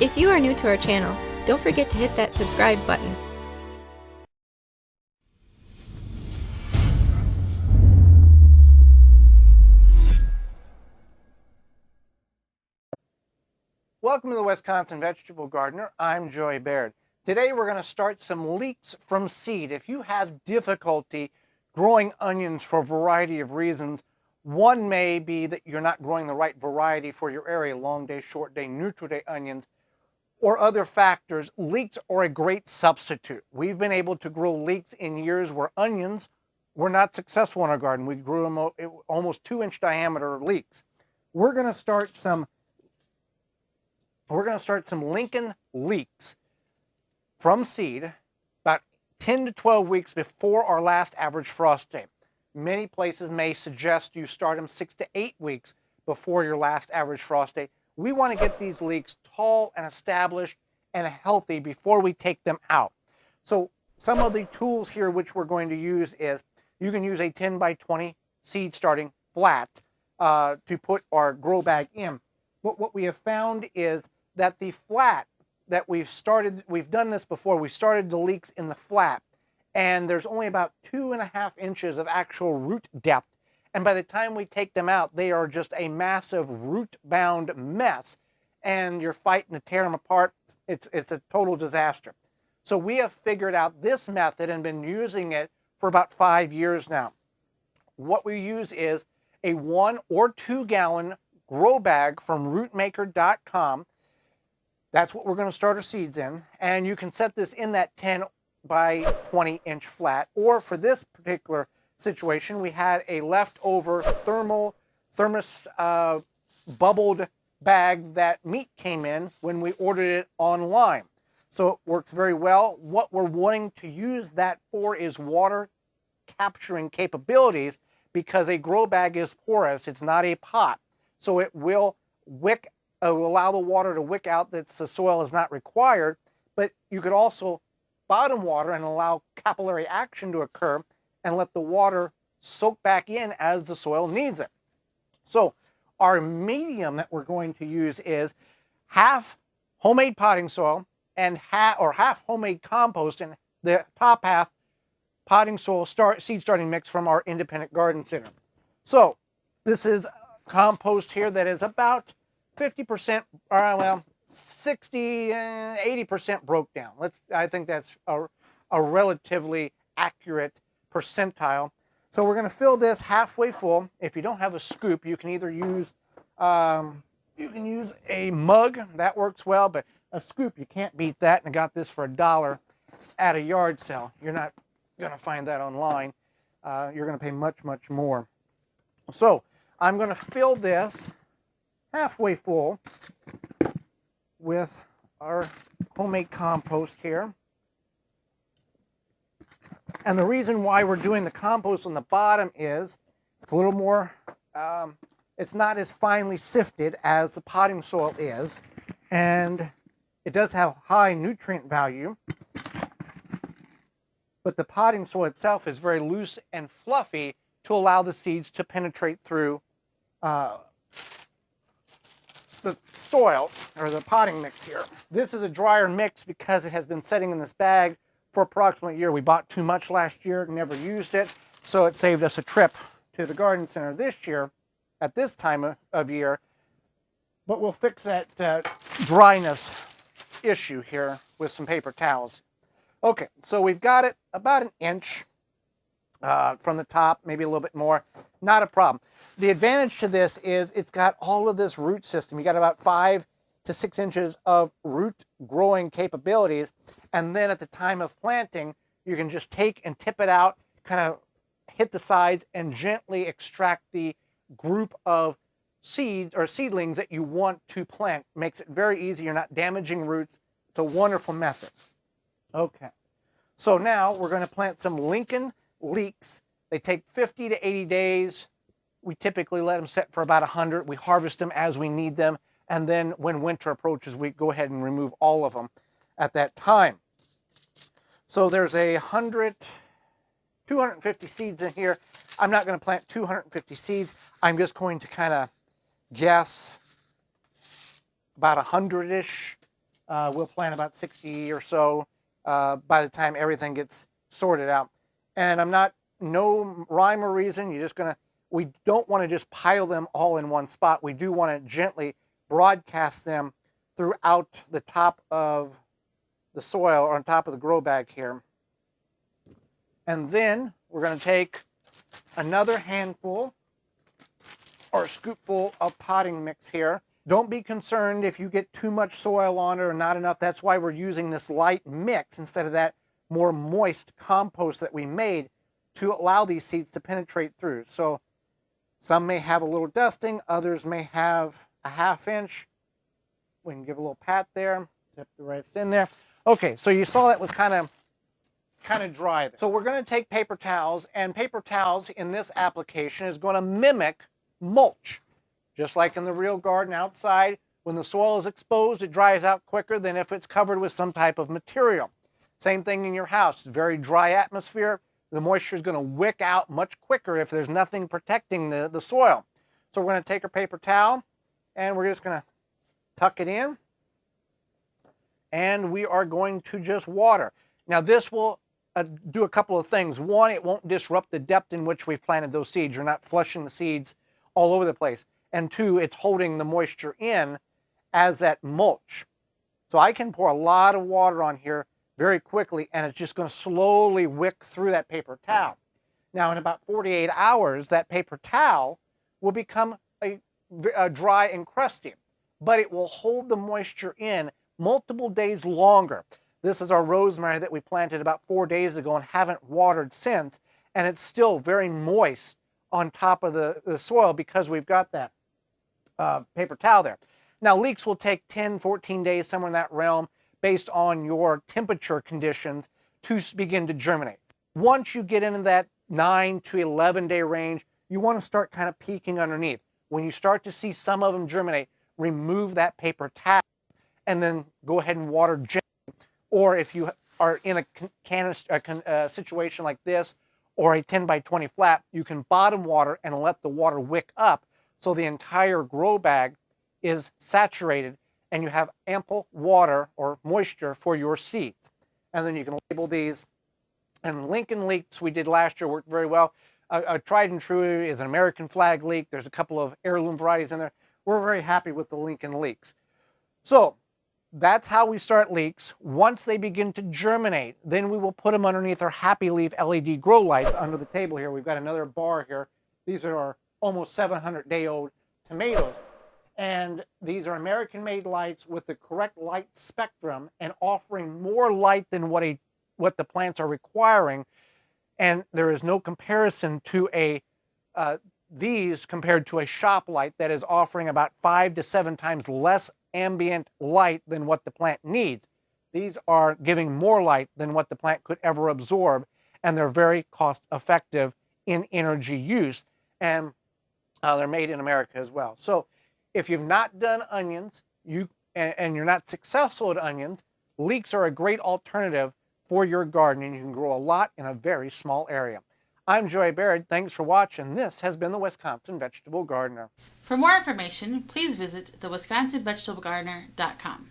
If you are new to our channel, don't forget to hit that subscribe button. Welcome to the Wisconsin Vegetable Gardener. I'm Joey Baird. Today we're going to start some leeks from seed. If you have difficulty growing onions for a variety of reasons, one may be that you're not growing the right variety for your area, long day, short day, neutral day onions, or other factors, leeks are a great substitute. We've been able to grow leeks in years where onions were not successful in our garden. We grew them almost 2-inch diameter leeks. We're going to start some Lincoln leeks from seed about 10 to 12 weeks before our last average frost day. Many places may suggest you start them 6 to 8 weeks before your last average frost day. We want to get these leeks tall and established and healthy before we take them out. So some of the tools here which we're going to use is you can use a 10 by 20 seed starting flat to put our grow bag in. But what we have found is that the flat that we've done this before, we started the leeks in the flat, and there's only about 2.5 inches of actual root depth. And by the time we take them out, they are just a massive root-bound mess, and you're fighting to tear them apart. It's a total disaster. So we have figured out this method and been using it for about 5 years now. What we use is a 1 or 2 gallon grow bag from rootmaker.com. That's what we're going to start our seeds in. And you can set this in that 10 by 20 inch flat. Or for this particular situation, we had a leftover thermos bubbled bag that meat came in when we ordered it online. So it works very well. What we're wanting to use that for is water capturing capabilities, because a grow bag is porous. It's not a pot. So it will allow the water to wick out that the soil is not required, but you could also bottom water and allow capillary action to occur and let the water soak back in as the soil needs it. So our medium that we're going to use is half homemade potting soil and half homemade compost, and the top half potting soil seed starting mix from our independent garden center. So this is compost here that is about 50%, well, 60, 80% broke down. I think that's a relatively accurate percentile. So we're going to fill this halfway full. If you don't have a scoop, you can either use a mug. That works well, but a scoop, you can't beat that. And I got this for $1 at a yard sale. You're not going to find that online. You're going to pay much, much more. So I'm going to fill this halfway full with our homemade compost here. And the reason why we're doing the compost on the bottom is it's a little more, it's not as finely sifted as the potting soil is, and it does have high nutrient value, but the potting soil itself is very loose and fluffy to allow the seeds to penetrate through the soil or the potting mix here. This is a drier mix because it has been sitting in this bag for approximately a year. We bought too much last year, never used it, so it saved us a trip to the garden center this year at this time of year. But we'll fix that dryness issue here with some paper towels. Okay, so we've got it about 1 inch from the top, maybe a little bit more. Not a problem. The advantage to this is it's got all of this root system. You got about 5 to 6 inches of root growing capabilities. And then at the time of planting, you can just take and tip it out, kind of hit the sides and gently extract the group of seeds or seedlings that you want to plant. Makes it very easy. You're not damaging roots. It's a wonderful method. Okay. So now we're going to plant some Lincoln leeks. They take 50 to 80 days. We typically let them set for about 100. We harvest them as we need them. And then when winter approaches, we go ahead and remove all of them at that time. So there's 250 seeds in here. I'm not going to plant 250 seeds. I'm just going to kind of guess about 100-ish We'll plant about 60 or so by the time everything gets sorted out. And no rhyme or reason, we don't want to just pile them all in one spot. We do want to gently broadcast them throughout the top of the soil or on top of the grow bag here. And then we're going to take another handful or scoopful of potting mix here. Don't be concerned if you get too much soil on it or not enough. That's why we're using this light mix instead of that more moist compost that we made to allow these seeds to penetrate through. So some may have a little dusting, others may have a 1/2 inch. We can give a little pat there, tip the rest in there. Okay, so you saw that was kind of dry there. So we're going to take paper towels, and paper towels in this application is going to mimic mulch. Just like in the real garden outside, when the soil is exposed, it dries out quicker than if it's covered with some type of material. Same thing in your house. It's a very dry atmosphere. The moisture is going to wick out much quicker if there's nothing protecting the soil. So we're going to take our paper towel, and we're just going to tuck it in, and we are going to just water. Now this will do a couple of things. One, it won't disrupt the depth in which we've planted those seeds. You're not flushing the seeds all over the place. And two, it's holding the moisture in as that mulch. So I can pour a lot of water on here very quickly, and it's just going to slowly wick through that paper towel. Now in about 48 hours, that paper towel will become a dry and crusty, but it will hold the moisture in multiple days longer. This is our rosemary that we planted about 4 days ago and haven't watered since, and it's still very moist on top of the soil because we've got that paper towel there. Now leeks will take 10, 14 days, somewhere in that realm, based on your temperature conditions to begin to germinate. Once you get into that 9 to 11 day range, you want to start kind of peeking underneath. When you start to see some of them germinate, remove that paper towel and then go ahead and water gently. Or if you are in a situation like this, or a 10 by 20 flat, you can bottom water and let the water wick up so the entire grow bag is saturated and you have ample water or moisture for your seeds. And then you can label these. And Lincoln leeks we did last year worked very well. A tried and true is an American flag leek. There's a couple of heirloom varieties in there. We're very happy with the Lincoln leeks. So that's how we start leeks. Once they begin to germinate, then we will put them underneath our Happy Leaf LED grow lights under the table here. We've got another bar here. These are our almost 700-day-old tomatoes. And these are American-made lights with the correct light spectrum and offering more light than what the plants are requiring. And there is no comparison to these compared to a shop light that is offering about 5 to 7 times less ambient light than what the plant needs. These are giving more light than what the plant could ever absorb, and they're very cost effective in energy use, and they're made in America as well. So if you've not done onions and you're not successful at onions, leeks are a great alternative for your garden, and you can grow a lot in a very small area. I'm Joy Baird. Thanks for watching. This has been the Wisconsin Vegetable Gardener. For more information, please visit thewisconsinvegetablegardener.com.